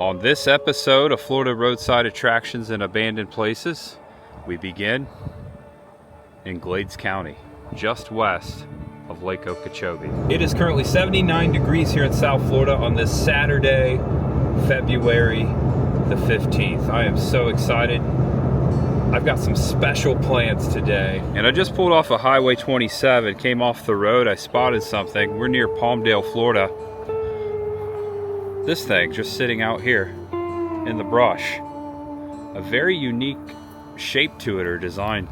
On this episode of Florida Roadside Attractions and Abandoned Places, we begin in Glades County, just west of Lake Okeechobee. It is currently 79 degrees here in South Florida on this Saturday, February the 15th. I am so excited. I've got some special plans today. And I just pulled off of Highway 27, came off the road, I spotted something. We're near Palmdale, Florida. This thing just sitting out here in the brush. A very unique shape to it or design.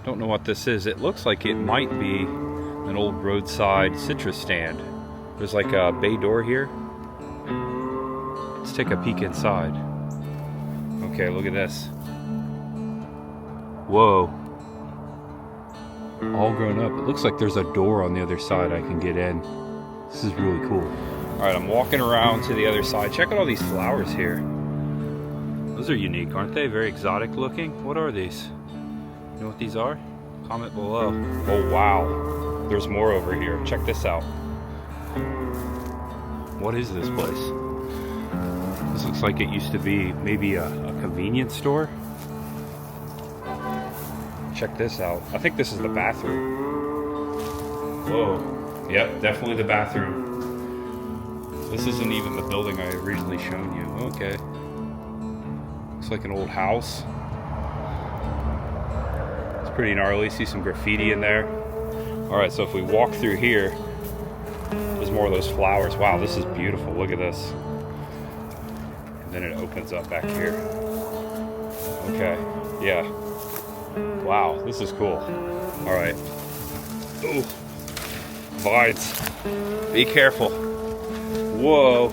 Don't know what this is. It looks like it might be an old roadside citrus stand. There's like a bay door here. Let's take a peek inside. Okay, look at this. Whoa. All grown up. It looks like there's a door on the other side I can get in. This is really cool. Alright, I'm walking around to the other side. Check out all these flowers here. Those are unique, aren't they? Very exotic looking. What are these? You know what these are? Comment below. Oh wow. There's more over here. Check this out. What is this place? This looks like it used to be maybe a convenience store. Check this out. I think this is the bathroom. Whoa. Yep, definitely the bathroom. This isn't even the building I originally shown you. Okay. Looks like an old house. It's pretty gnarly. See some graffiti in there. Alright, so if we walk through here, there's more of those flowers. Wow, this is beautiful. Look at this. And then it opens up back here. Okay. Yeah. Wow, this is cool. Alright. Ooh. Vines. Be careful. Whoa.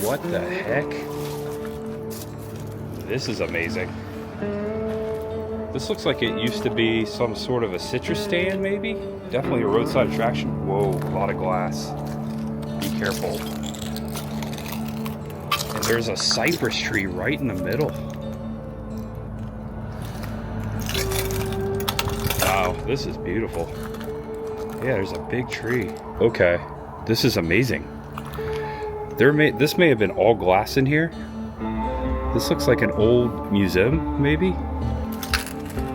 What the heck? This is amazing. This looks like it used to be some sort of a citrus stand, maybe? Definitely a roadside attraction. Whoa, a lot of glass. Be careful. And there's a cypress tree right in the middle. Wow, this is beautiful. Yeah, there's a big tree. Okay. This is amazing. This may have been all glass in here. This looks like an old museum, maybe?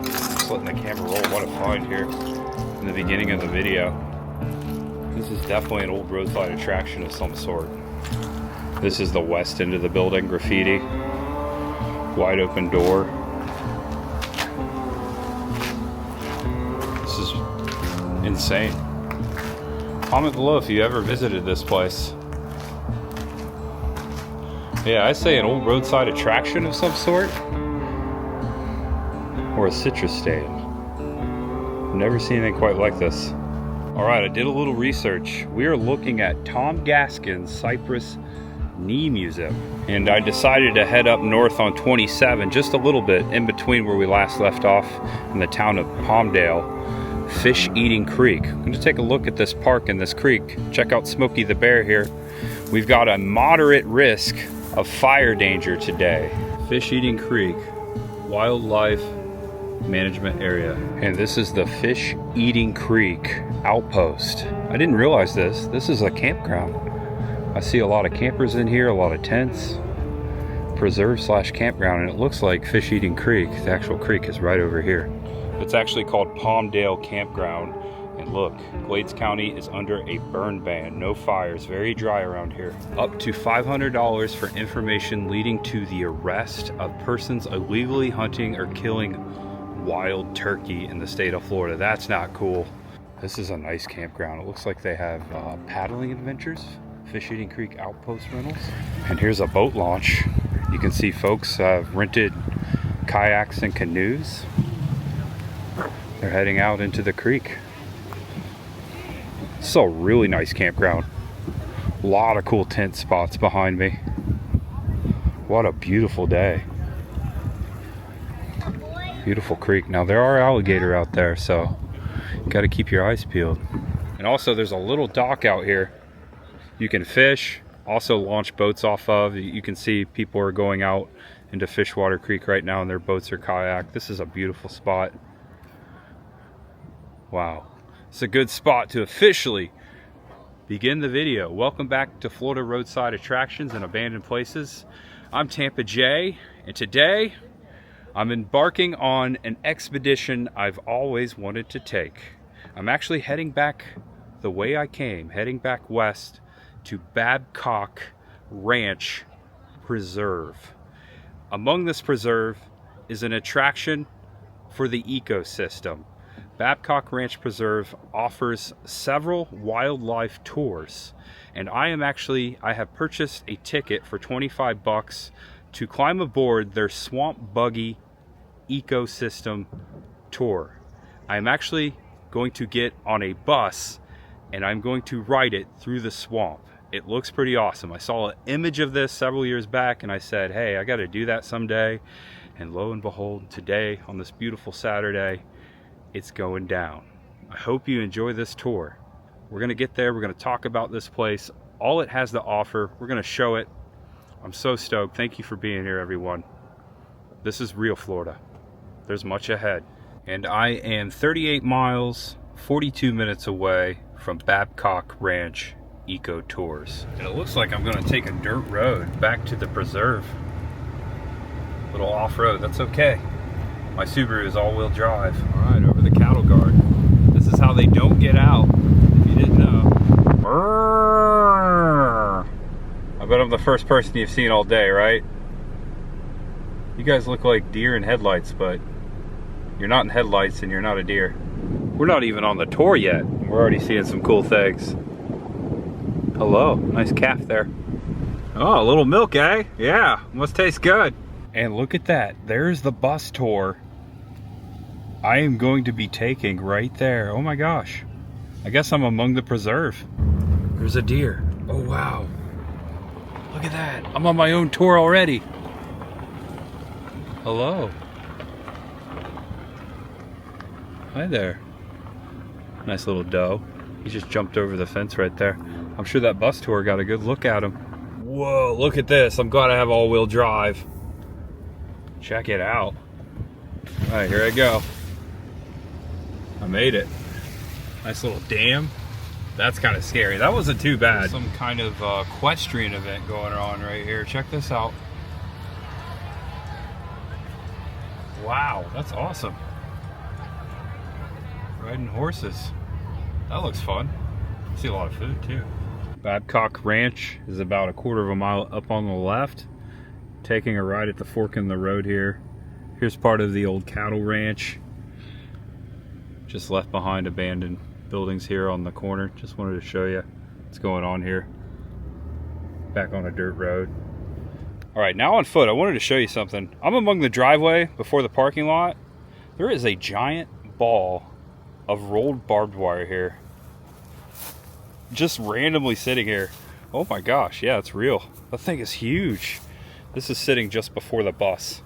Just letting the camera roll. What a find here in the beginning of the video. This is definitely an old roadside attraction of some sort. This is the west end of the building, graffiti. Wide open door. This is insane. Comment below if you ever visited this place. Yeah, I say an old roadside attraction of some sort. Or a citrus stand. I've never seen anything quite like this. Alright, I did a little research. We are looking at Tom Gaskin's Cypress Knee Museum. And I decided to head up north on 27, just a little bit in between where we last left off in the town of Palmdale. Fish Eating Creek. I'm going to take a look at this park and this creek. Check out Smokey the Bear here. We've got a moderate risk of fire danger today. Fish Eating Creek Wildlife Management Area. And this is the Fish Eating Creek Outpost. I didn't realize this. This is a campground. I see a lot of campers in here, a lot of tents. Preserve / campground, and it looks like Fish Eating Creek. The actual creek is right over here. It's actually called Palmdale Campground. And look, Glades County is under a burn ban. No fires, very dry around here. Up to $500 for information leading to the arrest of persons illegally hunting or killing wild turkey in the state of Florida. That's not cool. This is a nice campground. It looks like they have paddling adventures, Fish Eating Creek Outpost rentals. And here's a boat launch. You can see folks rented kayaks and canoes. They're heading out into the creek. This is a really nice campground. A lot of cool tent spots behind me. What a beautiful day. Beautiful creek. Now there are alligator out there, so you got to keep your eyes peeled. And also there's a little dock out here. You can fish, also launch boats off of. You can see people are going out into Fishwater Creek right now in their boats or kayak. This is a beautiful spot. Wow. It's a good spot to officially begin the video. Welcome back to Florida Roadside Attractions and Abandoned Places. I'm Tampa J, and today I'm embarking on an expedition I've always wanted to take. I'm actually heading back the way I came, heading back west to Babcock Ranch Preserve. Among this preserve is an attraction for the ecosystem. Babcock Ranch Preserve offers several wildlife tours, and I have purchased a ticket for 25 bucks to climb aboard their Swamp Buggy ecosystem tour. I'm actually going to get on a bus and I'm going to ride it through the swamp. It looks pretty awesome. I saw an image of this several years back and I said, hey, I got to do that someday. And lo and behold, today on this beautiful Saturday, it's going down. I hope you enjoy this tour. We're gonna get there, we're gonna talk about this place, all it has to offer, we're gonna show it. I'm so stoked. Thank you for being here, everyone. This is real Florida. There's much ahead. And I am 38 miles, 42 minutes away from Babcock Ranch Eco Tours. And it looks like I'm gonna take a dirt road back to the preserve. Little off-road, that's okay. My Subaru is all-wheel drive. All right, over the cattle guard. This is how they don't get out, if you didn't know. I bet I'm the first person you've seen all day, right? You guys look like deer in headlights, but you're not in headlights and you're not a deer. We're not even on the tour yet. We're already seeing some cool things. Hello, nice calf there. Oh, a little milk, eh? Yeah, must taste good. And look at that, there's the bus tour I am going to be taking right there. Oh my gosh, I guess I'm among the preserve. There's a deer. Oh wow, look at that. I'm on my own tour already. Hello. Hi there. Nice little doe. He just jumped over the fence right there. I'm sure that bus tour got a good look at him. Whoa, look at this. I'm glad I have all-wheel drive. Check it out. All right, here I go. I made it. Nice little dam. That's kind of scary. That wasn't too bad. Some kind of equestrian event going on right here. Check this out. Wow, that's awesome. Riding horses. That looks fun. I see a lot of food too. Babcock Ranch is about a quarter of a mile up on the left. Taking a ride at the fork in the road here. Here's part of the old cattle ranch. Just left behind abandoned buildings here on the corner. Just wanted to show you what's going on here. Back on a dirt road. All right, now on foot, I wanted to show you something. I'm among the driveway before the parking lot. There is a giant ball of rolled barbed wire here. Just randomly sitting here. Oh my gosh, yeah, it's real. That thing is huge. This is sitting just before the bus.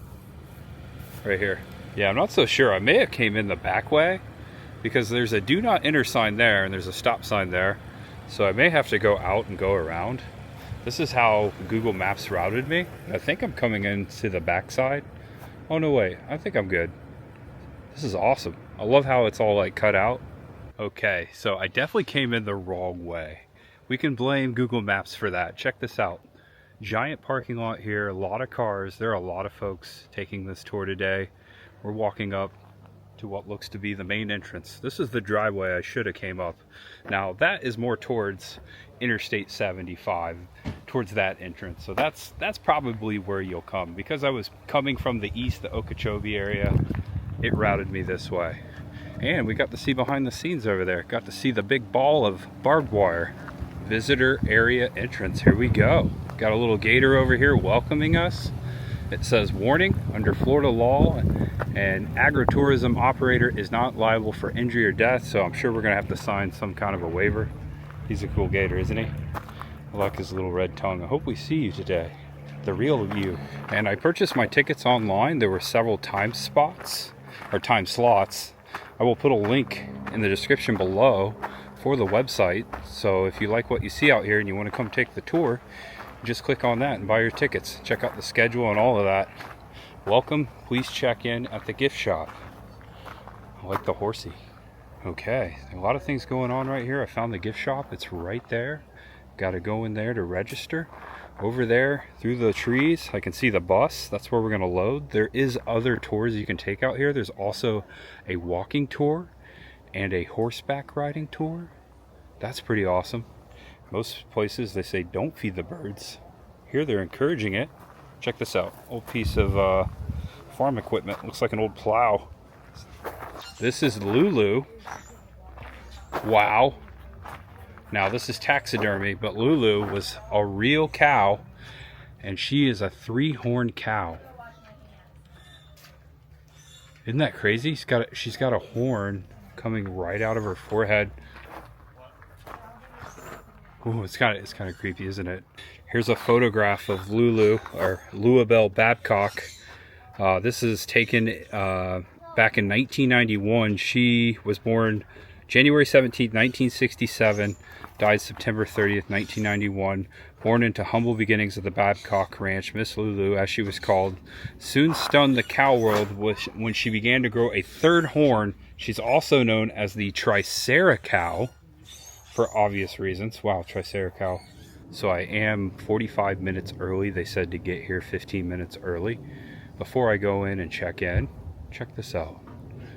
Right here. Yeah, I'm not so sure. I may have came in the back way because there's a do not enter sign there and there's a stop sign there. So I may have to go out and go around. This is how Google Maps routed me. I think I'm coming into the backside. Oh no, wait. I think I'm good. This is awesome. I love how it's all like cut out. Okay, so I definitely came in the wrong way. We can blame Google Maps for that. Check this out. Giant parking lot here, a lot of cars. There are a lot of folks taking this tour today. We're walking up to what looks to be the main entrance. This is the driveway I should have came up. Now that is more towards Interstate 75, towards that entrance. So that's probably where you'll come. Because I was coming from the east, the Okeechobee area, it routed me this way. And we got to see behind the scenes over there. Got to see the big ball of barbed wire. Visitor area entrance. Here we go. Got a little gator over here welcoming us. It says, warning, under Florida law, an agritourism operator is not liable for injury or death, so I'm sure we're gonna have to sign some kind of a waiver. He's a cool gator, isn't he? I like his little red tongue. I hope we see you today, the real you. And I purchased my tickets online. There were several time slots. I will put a link in the description below for the website. So if you like what you see out here and you want to come take the tour, just click on that and buy your tickets. Check out the schedule and all of that. Welcome. Please check in at the gift shop. I like the horsey. Okay, a lot of things going on right here. I found the gift shop. It's right there. Got to go in there to register. Over there through the trees I can see the bus. That's where we're going to load. There is other tours you can take out here. There's also a walking tour and a horseback riding tour. That's pretty awesome. Most places they say don't feed the birds. Here they're encouraging it. Check this out. Old piece of farm equipment. Looks like an old plow. This is Lulu. Wow. Now this is taxidermy, but Lulu was a real cow, and she is a 3-horned cow. Isn't that crazy? She's got a horn coming right out of her forehead. Ooh, it's kind of creepy, isn't it? Here's a photograph of Lulu, or Louisville Babcock. This is taken back in 1991. She was born January 17, 1967, died September 30th, 1991. Born into humble beginnings of the Babcock Ranch, Miss Lulu, as she was called, soon stunned the cow world when she began to grow a 3rd horn. She's also known as the Tricera cow, for obvious reasons. Wow, Tricera cow. So I am 45 minutes early. They said to get here 15 minutes early. Before I go in and check in, check this out.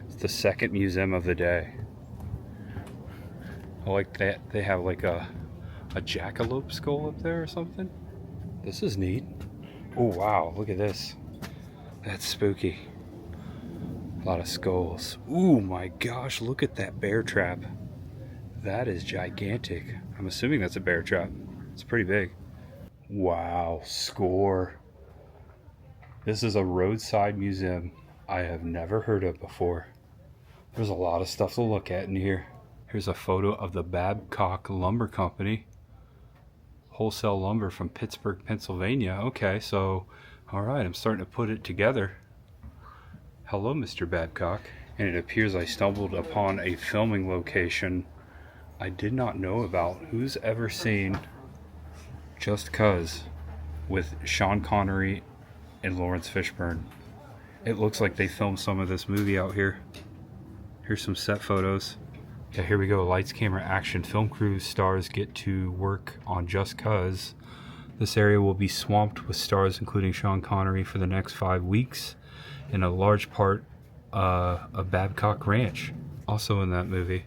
It's the second museum of the day. I like that they have like a jackalope skull up there or something. This is neat. Oh wow, look at this. That's spooky. A lot of skulls. Ooh my gosh, look at that bear trap. That is gigantic. I'm assuming that's a bear trap. It's pretty big. Wow, score. This is a roadside museum I have never heard of before. There's a lot of stuff to look at in here. Here's a photo of the Babcock Lumber Company. Wholesale lumber from Pittsburgh, Pennsylvania. Okay, so, alright, I'm starting to put it together. Hello, Mr. Babcock. And it appears I stumbled upon a filming location I did not know about. Who's ever seen Just 'Cause with Sean Connery and Lawrence Fishbourne? It looks like they filmed some of this movie out here. Here's some set photos. Yeah, here we go. Lights, camera, action. Film crew stars get to work on Just 'Cause. This area will be swamped with stars including Sean Connery for the next 5 weeks, and a large part of Babcock Ranch. Also in that movie,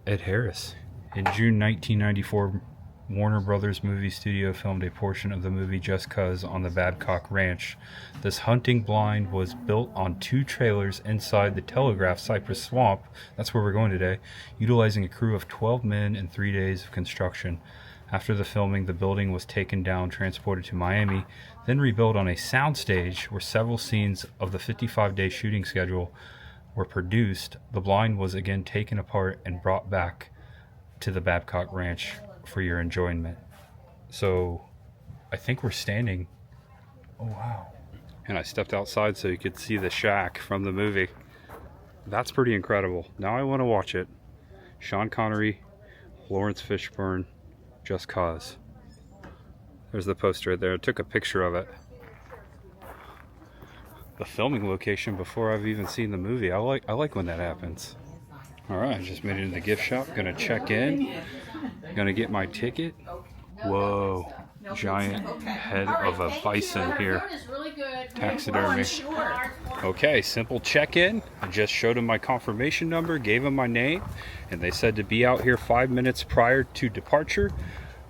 Ed Harris. In June 1994, Warner Brothers Movie Studio filmed a portion of the movie Just 'Cause on the Babcock Ranch. This hunting blind was built on 2 trailers inside the Telegraph Cypress Swamp, that's where we're going today, utilizing a crew of 12 men in 3 days of construction. After the filming, the building was taken down, transported to Miami, then rebuilt on a soundstage where several scenes of the 55-day shooting schedule were produced. The blind was again taken apart and brought back to the Babcock Ranch for your enjoyment. So I think we're standing. Oh wow. And I stepped outside so you could see the shack from the movie. That's pretty incredible. Now I want to watch it. Sean Connery, Lawrence Fishbourne, Just 'Cause. There's the poster right there. I took a picture of it. The filming location before I've even seen the movie. I like when that happens. Alright, I just made it in the gift shop. Gonna check in. Gonna get my ticket. Whoa, giant head of a bison here. Taxidermy. Okay, simple check-in. I just showed them my confirmation number, gave them my name, and they said to be out here 5 minutes prior to departure.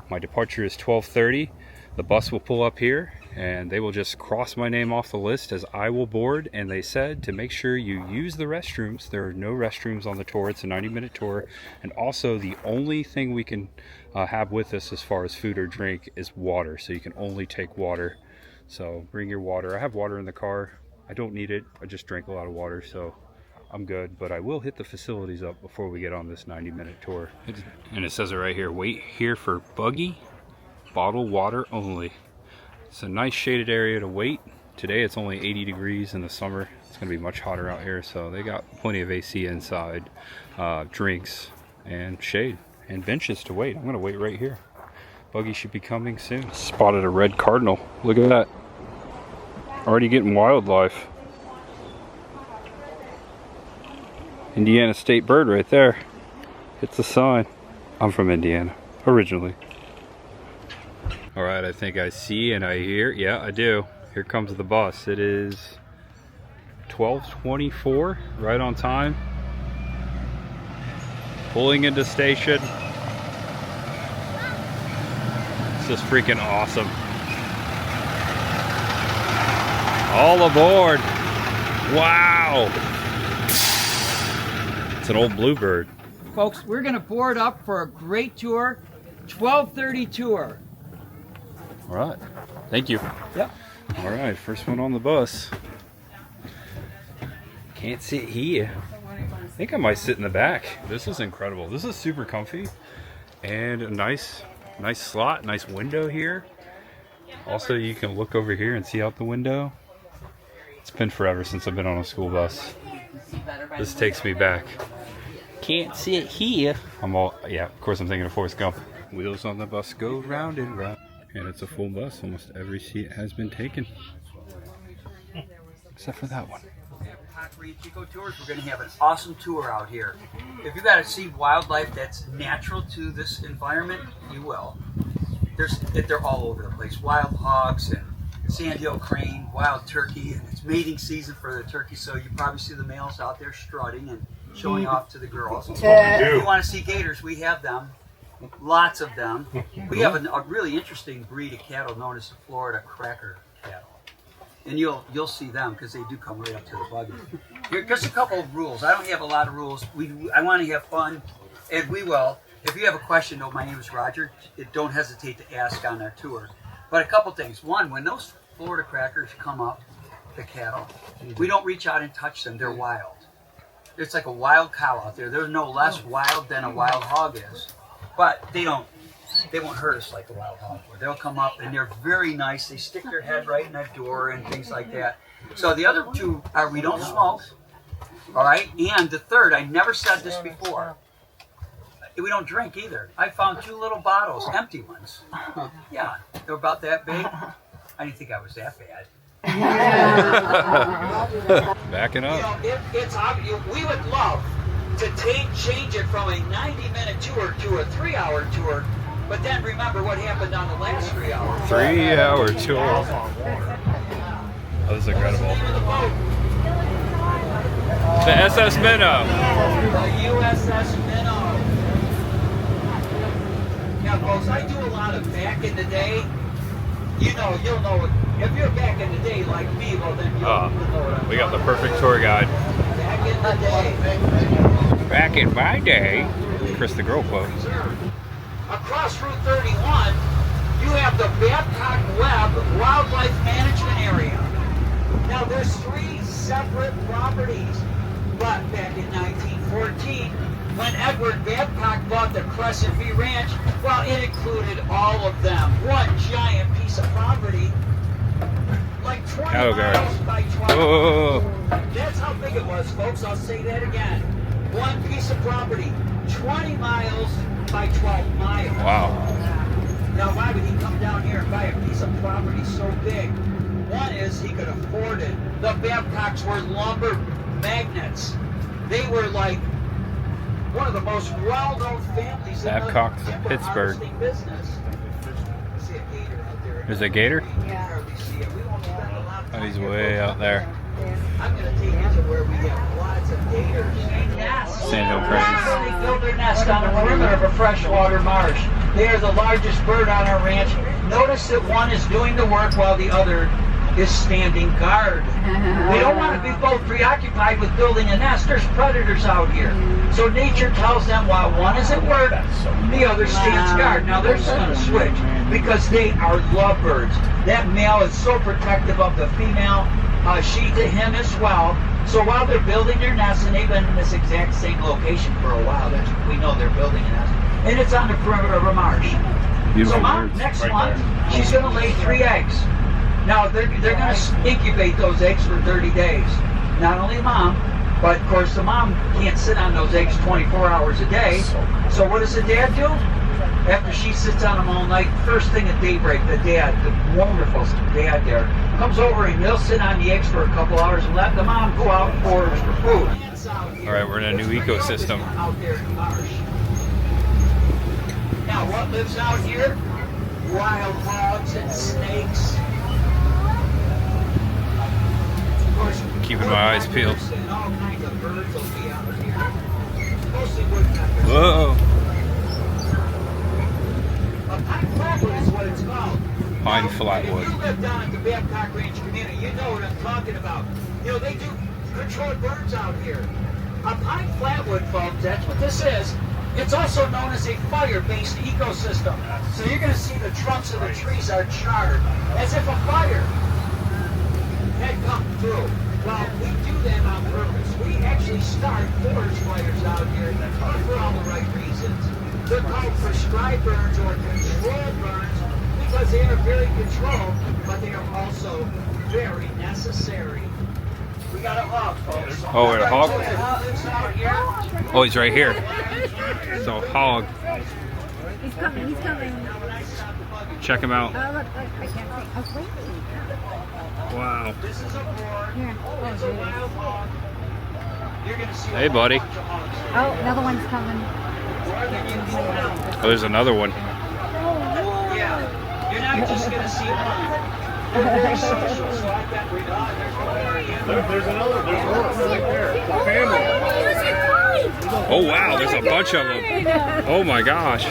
My departure is 12:30. The bus will pull up here and they will just cross my name off the list as I will board. And they said to make sure you use the restrooms. There are no restrooms on the tour. It's a 90-minute tour. And also the only thing we can have with us as far as food or drink is water. So you can only take water. So bring your water. I have water in the car. I don't need it. I just drank a lot of water, so I'm good. But I will hit the facilities up before we get on this 90-minute tour. And it says it right here, wait here for Buggy, bottled water only. It's a nice shaded area to wait. Today it's only 80 degrees. In the summer it's going to be much hotter out here, so they got plenty of AC inside, drinks and shade and benches to wait. I'm going to wait right here. Buggy should be coming soon. Spotted a red cardinal. Look at that. Already getting wildlife. Indiana state bird right there. It's a sign. I'm from Indiana, originally. All right, I think I see and I hear. Yeah, I do. Here comes the bus. It is 12:24, right on time. Pulling into station. It's just freaking awesome. All aboard. Wow. It's an old bluebird. Folks, we're gonna board up for a great tour, 12:30 tour. All right, thank you. Yep. All right, first one on the bus. Can't sit here. I think I might sit in the back. This is incredible. This is super comfy and a nice slot, nice window here. Also, you can look over here and see out the window. It's been forever since I've been on a school bus. This takes me back. Can't sit here. Yeah, of course I'm thinking of Forrest Gump. Wheels on the bus go round and round. And it's a full bus. Almost every seat has been taken. Except for that one. Babcock Ranch Tours, we're going to have an awesome tour out here. If you got to see wildlife that's natural to this environment, you will. They're all over the place. Wild hogs and sandhill crane, wild turkey, and it's mating season for the turkey, so you probably see the males out there strutting and showing off to the girls. If you want to see gators, we have them. Lots of them. We have a really interesting breed of cattle known as the Florida cracker cattle. And you'll see them because they do come right up to the buggy. Here, just a couple of rules. I don't have a lot of rules. I want to have fun, and we will. If you have a question, my name is Roger. Don't hesitate to ask on our tour. But a couple things. One, when those Florida crackers come up, the cattle, we don't reach out and touch them. They're wild. It's like a wild cow out there. They're no less wild than a wild hog is. But they won't hurt us like a wild hog would. They'll come up and they're very nice. They stick their head right in that door and things like that. So the other two are we don't smoke, all right? And the third, I never said this before, we don't drink either. I found 2 little bottles, empty ones. Yeah, they're about that big. I didn't think I was that bad. Backing up. It's obvious. We would love to change it from a 90-minute tour to a 3-hour tour, but then remember what happened on the last 3 hours. 3-hour tour. Oh, this is incredible. The SS Minnow. The USS Minnow. Now, folks, I do a lot of back in the day. You'll know if you're back in the day like me, well then you'll know what I'm We got the perfect tour guide. Back in the day. Back in my day, Chris the Girl quote. Across Route 31, you have the Babcock Webb Wildlife Management Area. Now there's 3 separate properties, but back in 1914, when Edward Babcock bought the Crescent View Ranch, well, it included all of them. One giant piece of property, like 20 miles by 12. Oh. That's how big it was, folks. I'll say that again. One piece of property, 20 miles by 12 miles. Wow. Now, why would he come down here and buy a piece of property so big? One is he could afford it. The Babcocks were lumber magnates. They were like one of the most well-known families Babcock's in the Pittsburgh. business. See a gator out there. There's a gator? Yeah. Oh, he's way out there. I'm going to take you to where we have lots of gators. Sandhill cranes. They build their nest on the perimeter of a freshwater marsh. They are the largest bird on our ranch. Notice that one is doing the work while the other is standing guard. They don't want to be both preoccupied with building a nest. There's predators out here. So nature tells them while one is at work, the other stands guard. Now they're just going to switch because they are lovebirds. That male is so protective of the female. She to him as well. So while they're building their nest, and they've been in this exact same location for a while, we know they're building a nest, and it's on the perimeter of a marsh. Beautiful so next month, she's going to lay 3 eggs. Now they're going to incubate those eggs for 30 days. Not only mom, but of course the mom can't sit on those eggs 24 hours a day. So what does the dad do? After she sits on them all night, first thing at daybreak, the dad, the wonderful dad there, comes over and he'll sit on the eggs for a couple hours and let the mom go out and forage for food. All right, we're in a new ecosystem. Out there in the marsh. Now, what lives out here? Wild hogs and snakes. Of course, Keeping my eyes peeled. and all kinds of birds will be out here. Mostly woodpeckers. Whoa! A pine flatwood is what it's called. Pine Now, flatwood. If you live down at the Babcock Ranch community, you know what I'm talking about. You know, they do controlled burns out here. A pine flatwood, folks, that's what this is. It's also known as a fire-based ecosystem. So you're going to see the trunks of the trees are charred, as if a fire had come through. Well, we do that on purpose. We actually start forest fires out here for all the right reasons. They're called prescribed burns or controlled burns because they are very controlled, but they are also very necessary. We got a hog, folks. Oh, we're at a hog? Lives out here. Oh, he's right here. So, hog. He's coming, he's coming. Check him out. Oh, look, I can't see. Oh, wait. Wow. This is a boar. Here. It's a wild hog. You're gonna see Hey, buddy. Oh, another one's coming. Oh, there's another one. Yeah. You're not just gonna see one. They're very social, so I bet we There's another, there's one right there. The family. Oh, wow. There's a bunch of them. Oh, my gosh.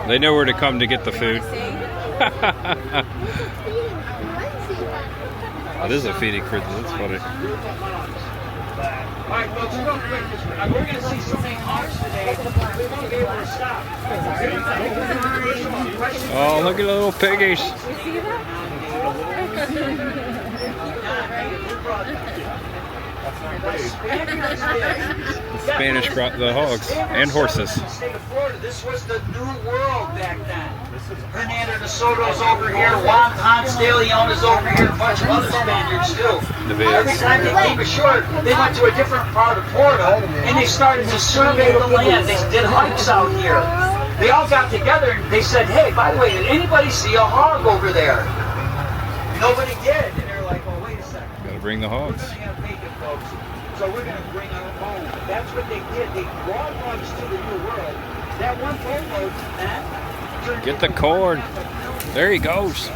They know where to come to get the food. It is a feeding frenzy. That's funny. All right, folks, real quick, we're going to see so many hogs today, we won't be able to stop. Oh, look at the little piggies. The Spanish brought the hogs and horses. The state of Florida, this was the new world back then. Hernando de Soto's over here, Juan Ponce de Leona's over here, a bunch of other Spaniards too. Every time they came ashore, they went to a different part of Florida and they started to survey the land. They did hikes out here. They all got together and they said, hey, by the way, did anybody see a hog over there? Nobody did. And they're like, well, wait a second. Gotta bring the hogs. We're going to have bacon, folks. So we're going to bring our own. That's what they did. They brought hogs to the new world. That one boatload, man. Get the corn. There he goes.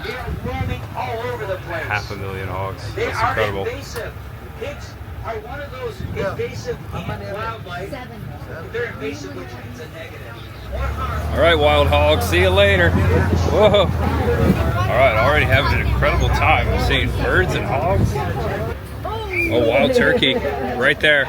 They are roaming all over the place. 500,000 hogs. They That's are incredible. invasive. Pigs are one of those invasive wildlife. They're invasive, which means a negative. All right, wild hogs. See you later. Whoa. All right, already having an incredible time. I'm seeing birds and hogs. Oh, wild turkey. Right there.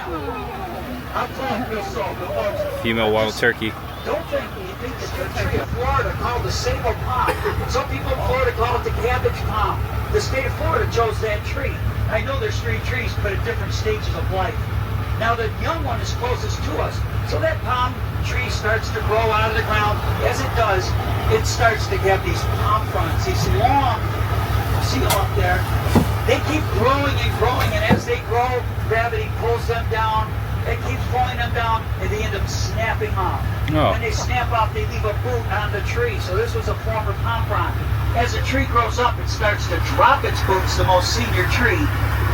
Female wild turkey. Don't think you think the tree of Florida called the sable palm. Some people in Florida call it the cabbage palm. The state of Florida chose that tree. I know there's 3 trees, but at different stages of life. Now the young one is closest to us. So that palm tree starts to grow out of the ground. As it does, it starts to get these palm fronds, these long, see them up there? They keep growing and growing, and as they grow, gravity pulls them down. It keeps pulling them down, and they end up snapping off. Oh. When they snap off, they leave a boot on the tree. So this was a former palm frond. As the tree grows up, it starts to drop its boots. The most senior tree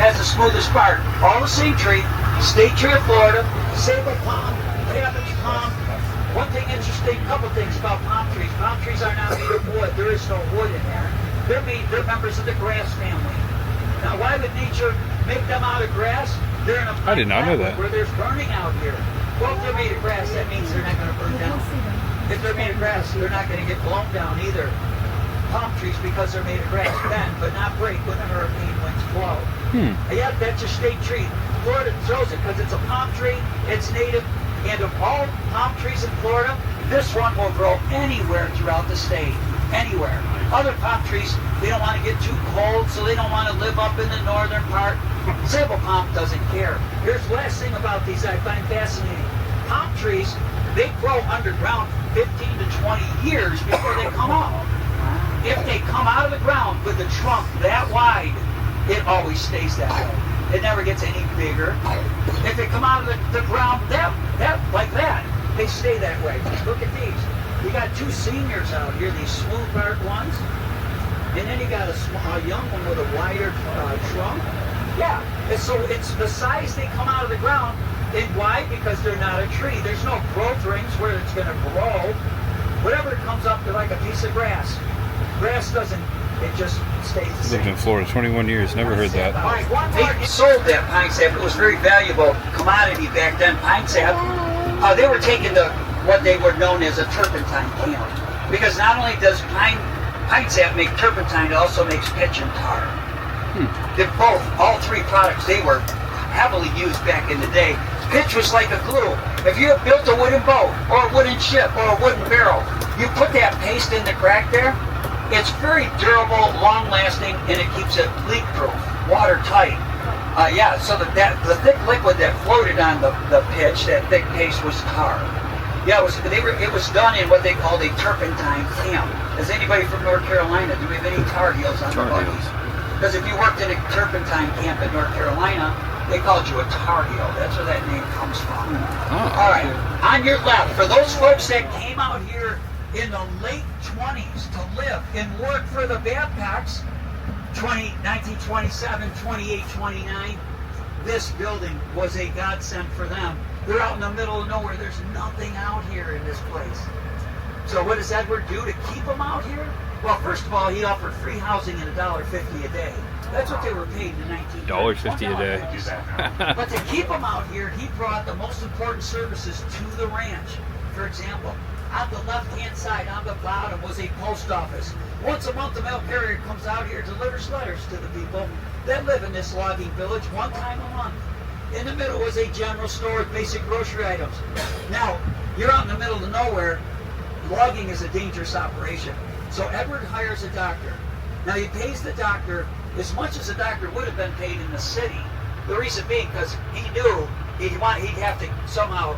has the smoothest bark. All the same tree, state tree of Florida, sable palm, cabbage palm. One thing interesting, couple things about palm trees. Palm trees are not made of wood. There is no wood in there. They're members of the grass family. Now, why would nature make them out of grass? They're in a I did not know that. where there's burning out here. Well, if they're made of grass, that means they're not going to burn down. If they're made of grass, they're not going to get blown down either. Palm trees, because they're made of grass, bend but not break when the hurricane winds blow. Yeah, that's a state tree. Florida chose it because it's a palm tree, it's native, and of all palm trees in Florida, this one will grow anywhere throughout the state. Anywhere. Other palm trees, they don't want to get too cold, so they don't want to live up in the northern part. Sable palm doesn't care. Here's the last thing about these I find fascinating. Palm trees, they grow underground 15 to 20 years before they come up. If they come out of the ground with a trunk that wide, it always stays that way. It never gets any bigger. If they come out of the ground like that, they stay that way. Look at these. We got 2 seniors out here, these smooth bark ones. and then you got a young one with a wider trunk. Yeah, and so it's the size they come out of the ground. And why? Because they're not a tree. There's no growth rings where it's going to grow. Whatever comes up, they're like a piece of grass. Grass doesn't, it just stays the same. Lived in Florida 21 years, never heard that. They sold that pine sap. It was very valuable commodity back then, pine sap. They were taking what they were known as a turpentine camp. Because not only does pine sap make turpentine, it also makes pitch and tar. They're both, all three products, they were heavily used back in the day. Pitch was like a glue. If you have built a wooden boat, or a wooden ship, or a wooden barrel, you put that paste in the crack there, it's very durable, long-lasting, and it keeps it leak-proof, watertight. Yeah, so the thick liquid that floated on the pitch, that thick paste, was tar. Yeah, it was done in what they called a turpentine camp. Is anybody from North Carolina? Do we have any tar heels on the buggies? Because if you worked in a turpentine camp in North Carolina, they called you a tar heel. That's where that name comes from. Oh. All right, on your left, for those folks that came out here in the late 20s to live and work for the Babcocks, 1927, 28, 29, this building was a godsend for them. They're out in the middle of nowhere. There's nothing out here in this place. So what does Edward do to keep them out here? Well, first of all, he offered free housing at $1.50 a day. That's what they were paid in the 1930s. $1.50 a day. But to keep them out here, he brought the most important services to the ranch. For example, on the left-hand side, on the bottom, was a post office. Once a month, the mail carrier comes out here, delivers letters to the people that live in this logging village one time a month. In the middle was a general store with basic grocery items. Now, you're out in the middle of nowhere. Logging is a dangerous operation. So Edward hires a doctor. Now he pays the doctor as much as the doctor would have been paid in the city. The reason being because he knew he'd have to somehow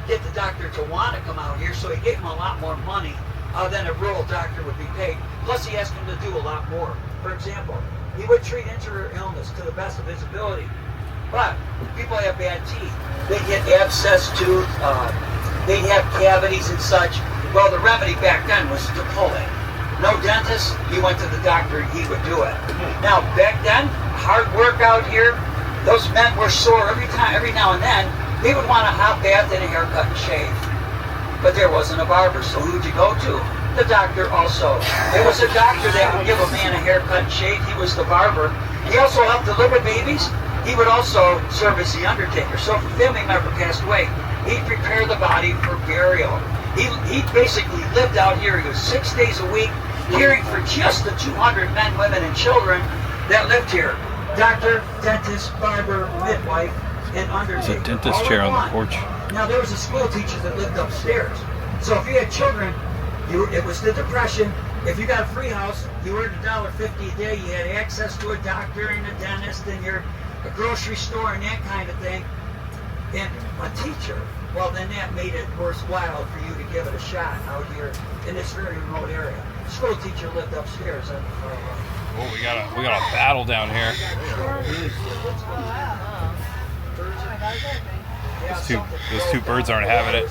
get the doctor to want to come out here, so he gave him a lot more money than a rural doctor would be paid. Plus he asked him to do a lot more. For example, he would treat injury or illness to the best of his ability. But people have bad teeth. They get abscessed tooth, they have cavities and such. Well, the remedy back then was to pull it. No dentist, you went to the doctor, he would do it. Now, back then, hard work out here, those men were sore every now and then. They would want a hot bath and a haircut and shave. But there wasn't a barber, so who'd you go to? The doctor also. There was a doctor that would give a man a haircut and shave. He was the barber. He also helped deliver babies. He would also serve as the undertaker. So if a family member passed away, he'd prepare the body for burial. He basically lived out here. He was 6 days a week, caring for just the 200 men, women, and children that lived here. Doctor, dentist, barber, midwife, and undertaker. There's a dentist chair on the porch. Now, there was a school teacher that lived upstairs. So if you had children, it was the Depression. If you got a free house, you earned $1.50 a day. You had access to a doctor and a dentist and a grocery store and that kind of thing. And a teacher, well, then that made it worthwhile for you to give it a shot out here in this very remote area. The school teacher lived upstairs on the far right. Oh, we got a battle down here. Those two birds aren't having it.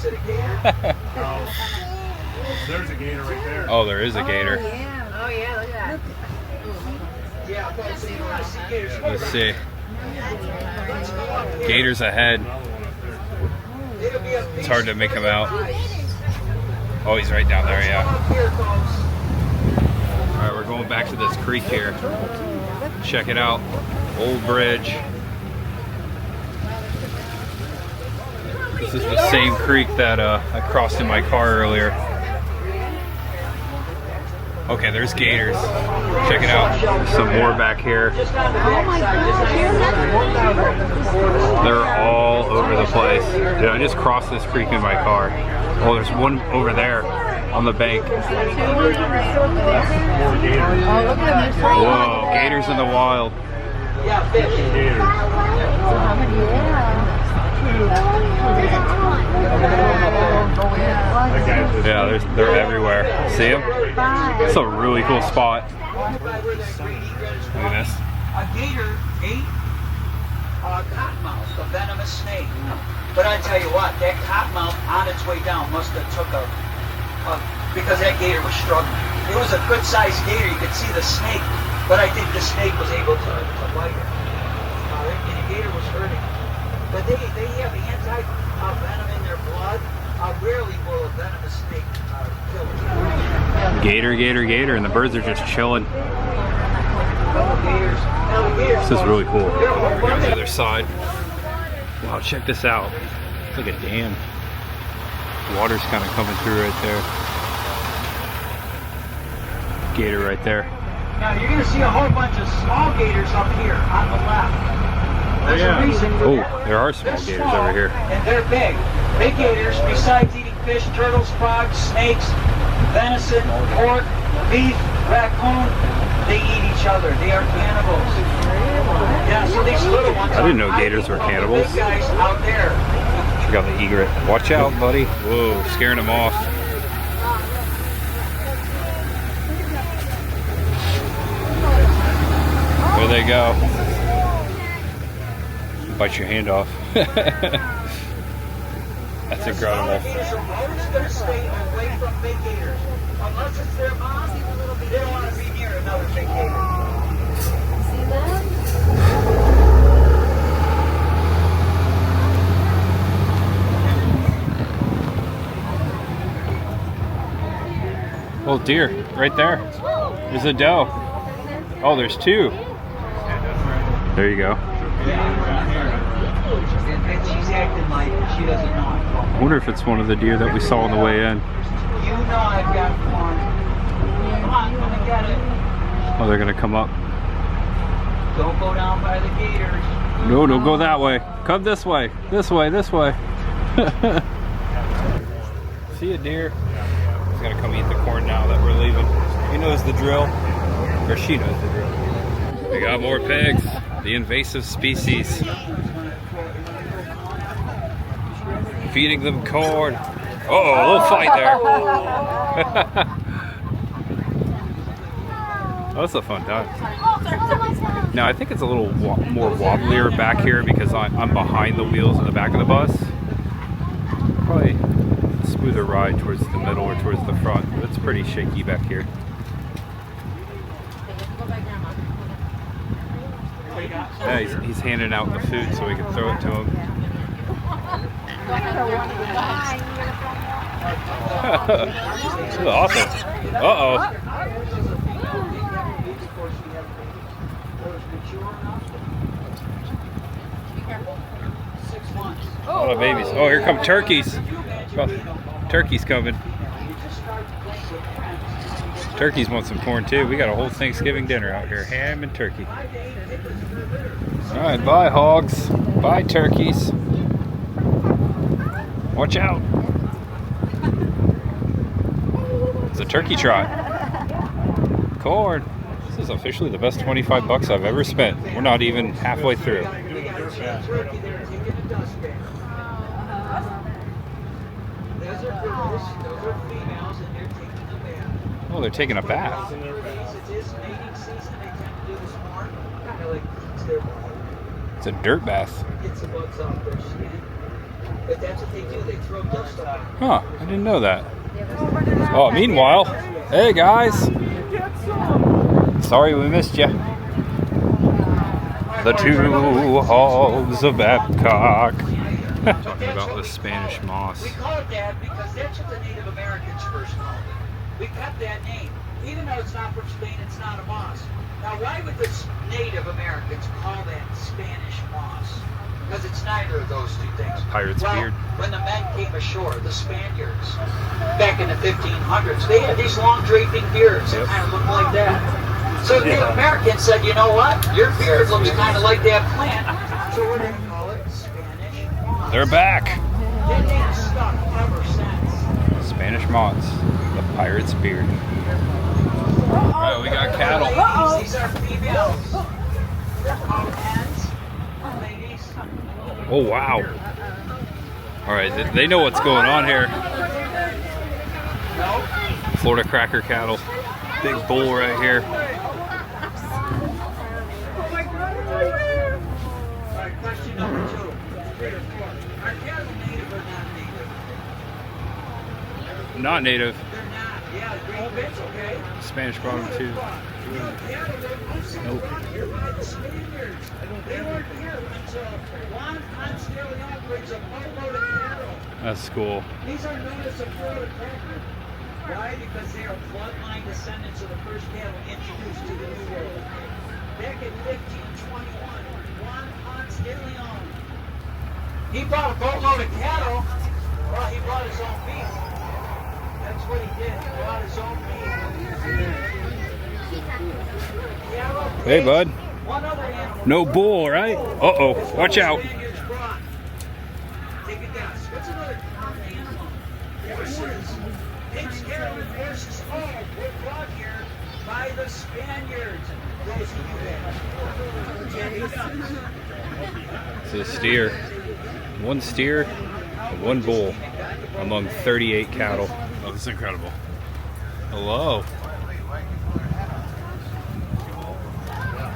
There's a gator right there. Oh, there is a gator. Oh yeah, look at that. Let's see. Gators ahead. It's hard to make him out. Oh, he's right down there, yeah. Alright, we're going back to this creek here. Check it out. Old bridge. This is the same creek that I crossed in my car earlier. Okay, there's gators. Check it out. There's some more back here. They're all over the place. Dude, I just crossed this creek in my car. Oh, there's one over there on the bank. Whoa, gators in the wild. Yeah, fish. Yeah, they're everywhere. See them? It's a really cool spot. Look at this. A gator ate a cottonmouth, a venomous snake. But I tell you what, that cottonmouth on its way down must have took because that gator was struggling. It was a good-sized gator. You could see the snake, but I think the snake was able to bite it. And the gator was hurting. But they have anti-venom in their blood. Rarely will a venomous snake kill it. Gator, gator, gator, and the birds are just chilling. Alligators. This is really cool. We're on the other side. Wow, check this out. It's like a dam. Water's kind of coming through right there. Gator right there. Now you're going to see a whole bunch of small gators up here on the left. There's a reason for that. Oh, there are small They're gators small, over here. And they're big. Big gators, besides eating fish, turtles, frogs, snakes, venison, pork, beef, raccoon, they eat each other. They are cannibals. Yeah, so these little ones. I didn't know gators were cannibals. The big guys out there. Check out the egret. Watch out, buddy. Whoa, scaring them off. There they go. Bite your hand off. That's incredible. Alligators are always going to stay away from big gators. Unless it's their mom, they don't want to be near another big gator. See that? Oh, deer, right there. There's a doe. Oh, there's two. There you go. And she's acting like she doesn't know. I wonder if it's one of the deer that we saw on the way in. You know I've got one. Come on, come and get it. Oh, they're gonna come up. Don't go down by the gators. No, don't go that way. Come this way. This way, this way. See a deer? He's gonna come eat the corn now that we're leaving. He knows the drill. Or she knows the drill. We got more pigs. The invasive species. Feeding them corn. Uh-oh, a little fight there. Oh, that's a fun time. Now, I think it's a little more wobblier back here because I'm behind the wheels in the back of the bus. Probably a smoother ride towards the middle or towards the front. But it's pretty shaky back here. Yeah, he's handing out the food so we can throw it to him. This is awesome. Uh-oh. A lot of babies. Oh, here come turkeys. Oh, turkeys coming. Turkeys want some corn too. We got a whole Thanksgiving dinner out here. Ham and turkey. Alright, bye hogs. Bye turkeys. Watch out. It's a turkey trot. Corn. This is officially the best 25 bucks I've ever spent. We're not even halfway through. Oh, they're taking a bath. It's a dirt bath. Huh, I didn't know that. Oh, meanwhile, hey guys. Sorry we missed you. The two hogs of Babcock. Talking about the Spanish moss. We call it that because that's what the Native Americans first called it. We kept that name. Even though it's not from Spain, it's not a moss. Now, why would the Native Americans call that Spanish moss? Because it's neither of those two things. Pirate's beard. When the men came ashore, the Spaniards, back in the 1500s, they had these long draping beards that kind of looked like that. So the Native Americans said, you know what? Your beard looks kind of like that plant. So we're going to call it Spanish moss. They're back. That name's stuck ever since. Spanish moss. The pirate's beard. Alright, we got cattle. These are females. They're called hens. Ladies. Oh, wow. Alright, they know what's going on here. Florida cracker cattle. Big bull right here. Alright, question number 2. Are cattle native or not native? Not native. They're not. Yeah, green bits, okay. Spanish brought them too. Nope. They weren't here until Juan Ponce de Leon brings a boatload of cattle. That's cool. These are known as the Florida Cracker. Why? Because they are bloodline descendants of the first cattle introduced to the New World. Back in 1521, Juan Ponce de Leon, he brought a boatload of cattle. Well, he brought his own beef. That's what he did. He brought his own beef. Hey, bud. One other animal. No bull, right? Uh-oh. Watch out. Take a guess. What's another common animal? Horses. Pigs, cattle, and horses all were brought here by the Spaniards. Those who It's a steer. One steer, and one bull among 38 cattle. Oh, this is incredible. Hello.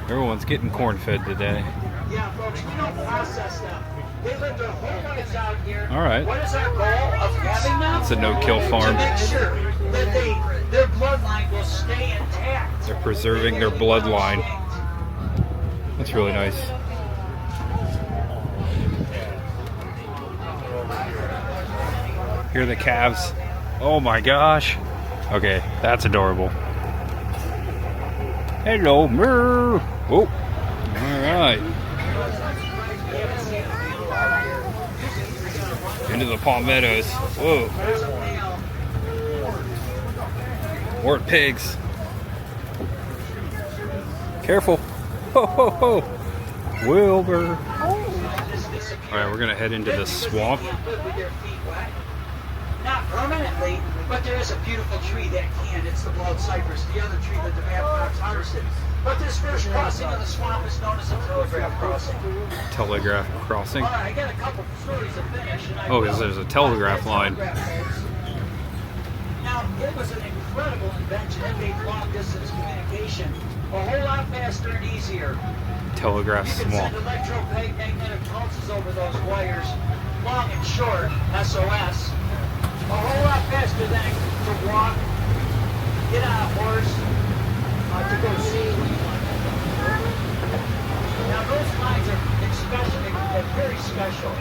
Everyone's getting corn-fed today. Yeah, folks, we don't process them. They live their whole lives out here. All right. What is our goal of having them? It's a no-kill farm. To make sure that their bloodline will stay intact. They're preserving their bloodline. That's really nice. Here are the calves. Oh my gosh. Okay, that's adorable. Hello, Moo. Oh, all right. Into the palmettos. Whoa. More pigs. Careful. Ho, ho, ho. Wilbur. All right, we're gonna head into the swamp. Not permanently, but there is a beautiful tree that can. It's the wild cypress, the other tree that the Babcock's harvested. But this first crossing of the swamp is known as a telegraph crossing. Telegraph crossing. All right, I got a couple stories to finish. Oh, because there's a telegraph line. Now, it was an incredible invention. It made long-distance communication a whole lot faster and easier. Telegraph You can Swamp. send electromagnetic pulses over those wires, long and short, SOS. A whole lot faster than to walk, get on a horse, to go see what you want to go. Now those lines are very special.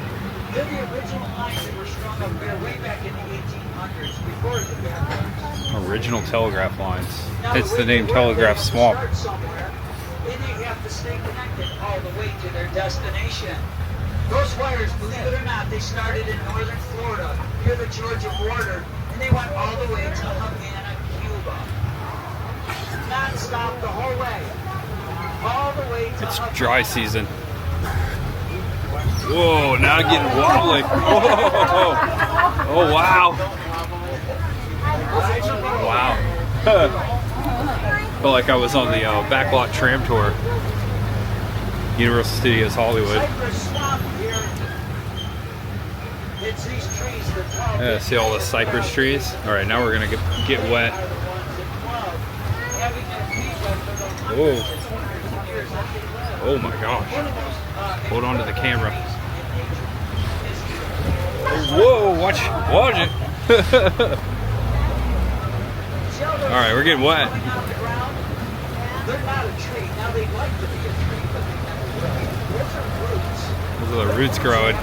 They're the original lines that were strung up there way back in the 1800s, before the Babcocks. Original telegraph lines. Now, It's the way name they work, Telegraph they Swamp. start somewhere, and they have to stay connected all the way to their destination. Those wires, believe it or not, they started in northern Florida, near the Georgia border, and they went all the way to Havana, Cuba. Non-stop the whole way. All the way to It's Havana. dry season. Whoa, now I'm getting wobbly. Whoa. Oh, wow. Wow. Felt like I was on the backlot tram tour. Universal Studios Hollywood. Cypress Swamp here. It's these trees that tall. Yeah, see all the cypress trees? All right, now we're gonna get wet. Whoa. Oh my gosh. Hold on to the camera. Whoa, watch it. All right, we're getting wet. They're not a tree. Now they'd like to be a tree, but they never will. Those are roots. Those are the roots growing.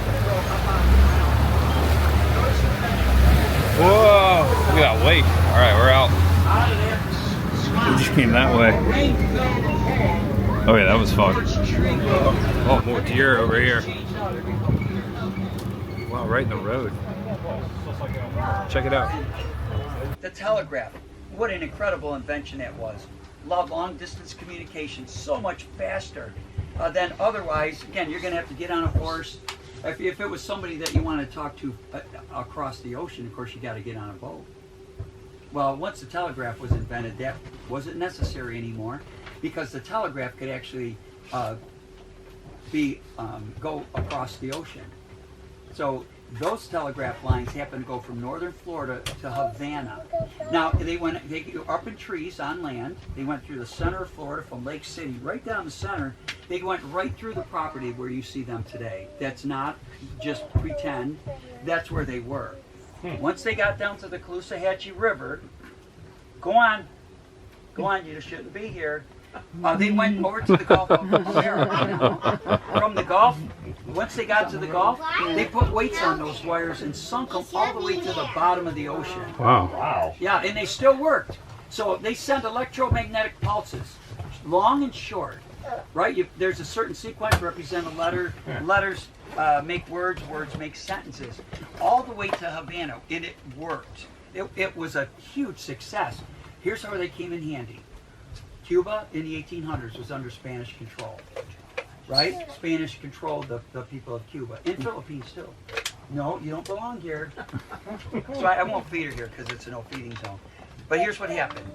Whoa, look at that lake. All right, we're out. We just came that way. Oh yeah, that was fun. Oh, more deer over here. Wow, right in the road. Check it out. The telegraph. What an incredible invention that was. Long distance communication, so much faster than otherwise. Again, you're going to have to get on a horse. If it was somebody that you want to talk to across the ocean, of course you got to get on a boat. Well, once the telegraph was invented, that wasn't necessary anymore, because the telegraph could actually go across the ocean. So those telegraph lines happened to go from northern Florida to Havana. Now they go up in trees on land. They went through the center of Florida from Lake City, right down the center. They went right through the property where you see them today. That's not just pretend. That's where they were. Once they got down to the Caloosahatchee River, Go on, you just shouldn't be here. They went over to the Gulf of America. From the Gulf, once they got to the Gulf, they put weights on those wires and sunk them all the way to the bottom of the ocean. Wow. Wow. Yeah, and they still worked. So they send electromagnetic pulses, long and short, right? There's a certain sequence represent a letter. Letters make words, words make sentences, all the way to Havana, and it worked. It was a huge success. Here's how they came in handy. Cuba in the 1800s was under Spanish control, right? Spanish controlled the people of Cuba, and Philippines too. No, you don't belong here. So I won't feed her here because it's a no feeding zone. But here's what happened.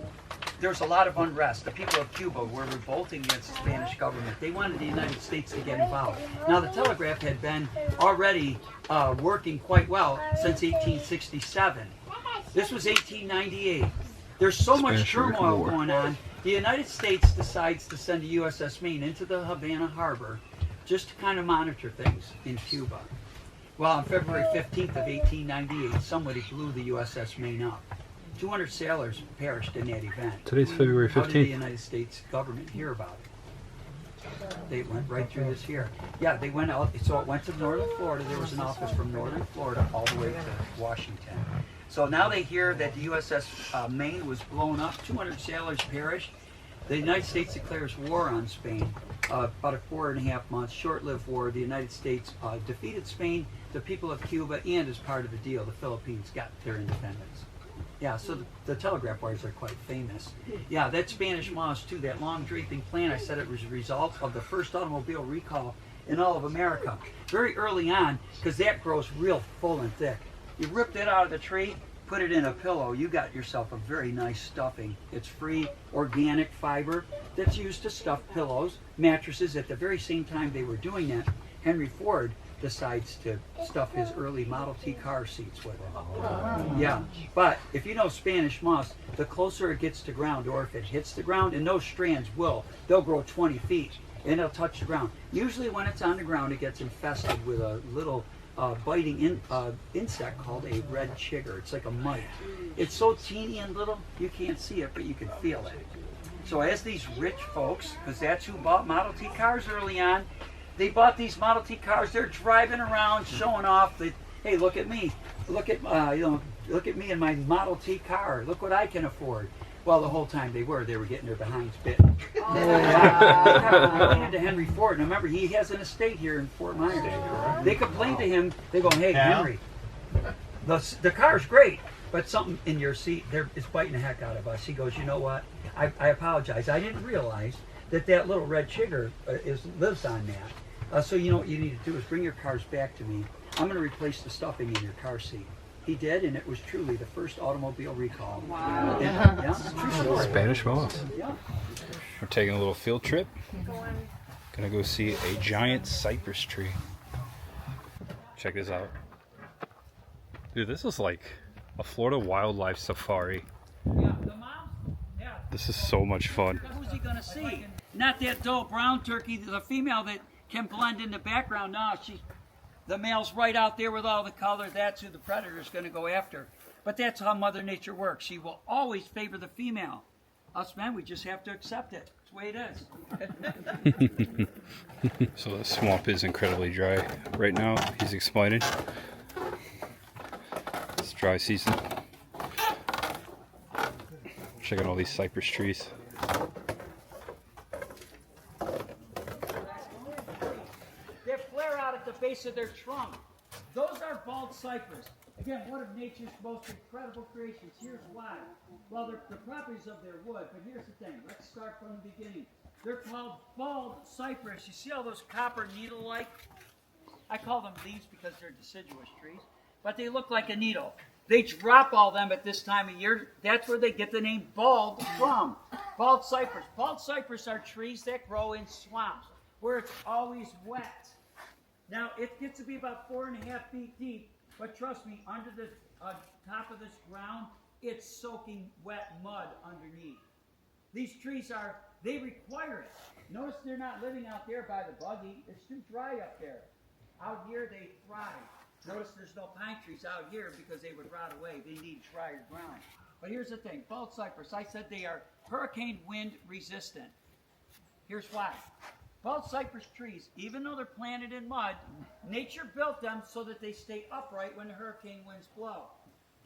There was a lot of unrest. The people of Cuba were revolting against the Spanish government. They wanted the United States to get involved. Now the telegraph had been already working quite well since 1867. This was 1898. There's so much turmoil going on. The United States decides to send a USS Maine into the Havana harbor just to kind of monitor things in Cuba. Well, on February 15th of 1898, somebody blew the USS Maine up. 200 sailors perished in that event. Today's February 15th. How did the United States government hear about it? They went right through this here. Yeah, they went out, so it went to northern Florida. There was an office from northern Florida all the way to Washington. So now they hear that the USS Maine was blown up, 200 sailors perished. The United States declares war on Spain. About a 4.5 months, short-lived war. The United States defeated Spain, the people of Cuba, and as part of the deal, the Philippines got their independence. Yeah, so the telegraph wires are quite famous. Yeah, that Spanish moss too, that long draping plant, I said it was a result of the first automobile recall in all of America. Very early on, because that grows real full and thick. You rip it out of the tree, put it in a pillow, you got yourself a very nice stuffing. It's free, organic fiber that's used to stuff pillows, mattresses. At the very same time they were doing that, Henry Ford decides to stuff his early Model T car seats with it. Yeah, but if you know Spanish moss, the closer it gets to ground, or if it hits the ground, and those strands they'll grow 20 feet and they'll touch the ground. Usually when it's on the ground, it gets infested with a little biting insect called a red chigger. It's like a mite. It's so teeny and little, you can't see it, but you can feel it. So as these rich folks, because that's who bought Model T cars early on, they bought these Model T cars. They're driving around, showing off that, hey, look at me, look at look at me in my Model T car. Look what I can afford. Well, the whole time they were getting their behinds bitten. They complained to Henry Ford. Now remember, he has an estate here in Fort Myers. They complained to him. They go, hey, Henry, the car's great, but something in your seat is biting the heck out of us. He goes, you know what? I apologize. I didn't realize that little red chigger lives on that. So you know what you need to do is bring your cars back to me. I'm going to replace the stuffing in your car seat. He did, and it was truly the first automobile recall. Wow. Yeah, it's a true story. Spanish moss. Yeah. We're taking a little field trip. Gonna go see a giant cypress tree. Check this out. Dude, this is like a Florida wildlife safari. Yeah, the mom? Yeah. This is so much fun. Who's he gonna see? Not that dull brown turkey, the female that can blend in the background. No, the male's right out there with all the color. That's who the predator's going to go after. But that's how Mother Nature works. She will always favor the female. Us men, we just have to accept it. That's the way it is. So the swamp is incredibly dry right now. He's explaining. It's dry season. Check out all these cypress trees. At the base of their trunk. Those are bald cypress. Again, one of nature's most incredible creations. Here's why. Well, the properties of their wood, but here's the thing. Let's start from the beginning. They're called bald cypress. You see all those copper needle-like? I call them leaves because they're deciduous trees, but they look like a needle. They drop all them at this time of year. That's where they get the name bald from. Bald cypress. Bald cypress are trees that grow in swamps where it's always wet. Now, it gets to be about 4.5 feet deep, but trust me, under the top of this ground, it's soaking wet mud underneath. These trees they require it. Notice they're not living out there by the buggy. It's too dry up there. Out here, they thrive. Notice there's no pine trees out here because they would rot away. They need drier ground. But here's the thing, bald cypress, I said they are hurricane wind resistant. Here's why. Bald cypress trees, even though they're planted in mud, nature built them so that they stay upright when the hurricane winds blow.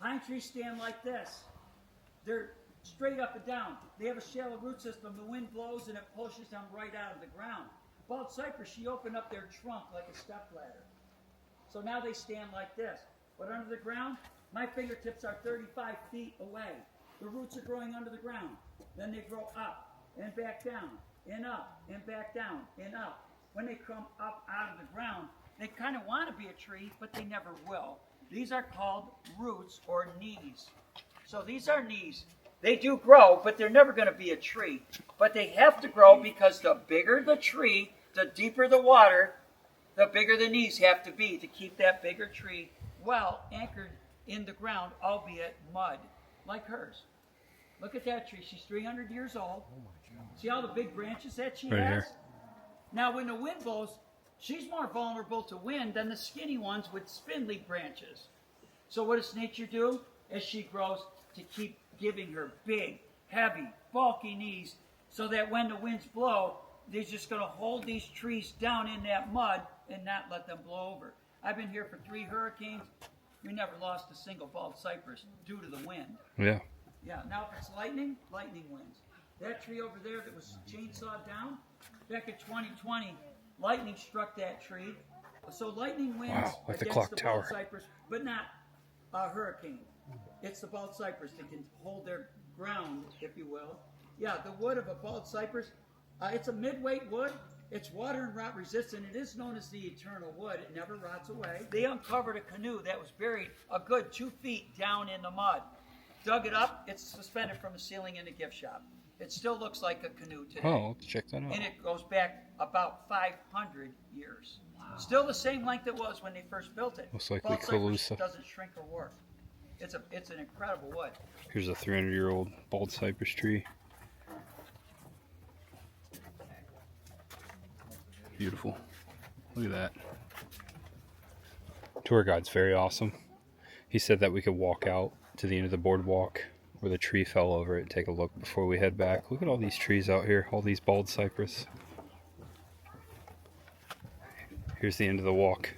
Pine trees stand like this. They're straight up and down. They have a shallow root system. The wind blows and it pushes them right out of the ground. Bald cypress, she opened up their trunk like a stepladder. So now they stand like this. But under the ground, my fingertips are 35 feet away. The roots are growing under the ground. Then they grow up and back down and up and back down and up. When they come up out of the ground, they kind of want to be a tree, but they never will. These are called roots or knees. So these are knees. They do grow, but they're never going to be a tree. But they have to grow because the bigger the tree, the deeper the water, the bigger the knees have to be to keep that bigger tree well anchored in the ground, albeit mud, like hers. Look at that tree. She's 300 years old. See all the big branches that she Right has? here. Now, when the wind blows, she's more vulnerable to wind than the skinny ones with spindly branches. So what does nature do as she grows to keep giving her big, heavy, bulky knees so that when the winds blow, they're just going to hold these trees down in that mud and not let them blow over. I've been here for 3 hurricanes. We never lost a single bald cypress due to the wind. Yeah. Yeah, now if it's lightning, lightning wins. That tree over there that was chainsawed down, back in 2020, lightning struck that tree. So lightning wins Wow, like the against clock the tower. bald cypress, but not a hurricane. It's the bald cypress that can hold their ground, if you will. Yeah, the wood of a bald cypress, it's a mid-weight wood. It's water and rot resistant. It is known as the eternal wood. It never rots away. They uncovered a canoe that was buried a good 2 feet down in the mud. Dug it up. It's suspended from the ceiling in the gift shop. It still looks like a canoe today. Oh, let's check that out. And it goes back about 500 years. Wow. Still the same length it was when they first built it. Most likely Bald cypress Calusa. doesn't shrink or warp. It's an incredible wood. Here's a 300-year-old bald cypress tree. Beautiful. Look at that. Tour guide's very awesome. He said that we could walk out to the end of the boardwalk where the tree fell over it, take a look before we head back. Look at all these trees out here, all these bald cypress. Here's the end of the walk.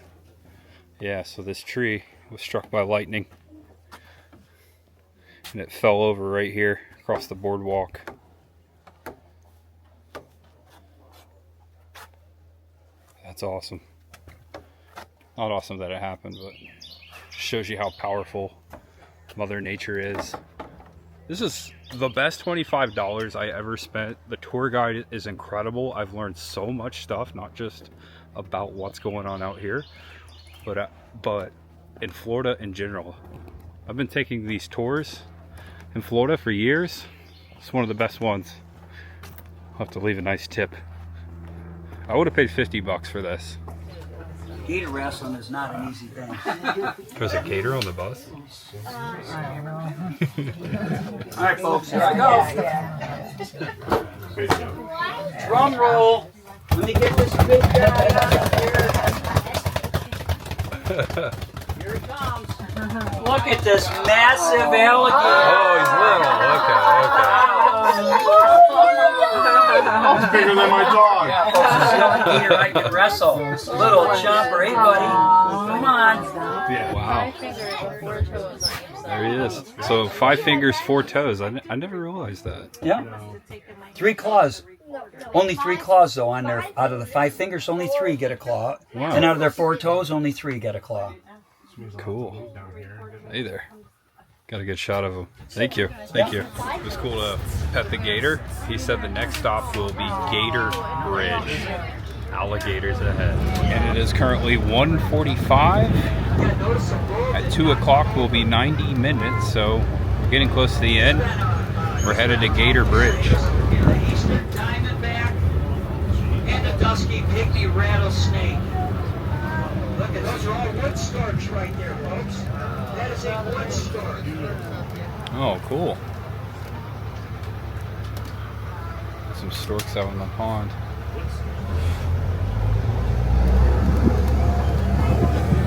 Yeah, so this tree was struck by lightning and it fell over right here across the boardwalk. That's awesome. Not awesome that it happened, but shows you how powerful Mother Nature is. This is the best $25 I ever spent. The tour guide is incredible. I've learned so much stuff, not just about what's going on out here, but in Florida in general. I've been taking these tours in Florida for years. It's one of the best ones. I'll have to leave a nice tip. I would have paid $50 for this. Gator wrestling is not an easy thing. There's a gator on the bus? All right, folks, here I go. Drum roll. Let me get this big guy out of here. Here he comes. Look at this massive alligator. Oh, he's little. It's bigger than my dog. Yeah, folks, this alligator I can wrestle. Little chomper. Hey, buddy. Come on. Yeah. Wow. There he is. So 5 fingers, 4 toes. I never realized that. Yeah. 3 claws. Only 3 claws, though, on there. Out of the 5 fingers, only 3 get a claw. Wow. And out of their 4 toes, only 3 get a claw. Cool. Hey there. Got a good shot of him. Thank you. Thank you. It was cool to pet the gator. He said the next stop will be Gator Bridge. Alligators ahead. And it is currently 1:45. At 2 o'clock will be 90 minutes, so we're getting close to the end. We're headed to Gator Bridge. The eastern diamondback and the dusky pygmy rattlesnake. Look at those are all wood storks right there, folks. That is a wood stork. Oh, cool. Some storks out in the pond.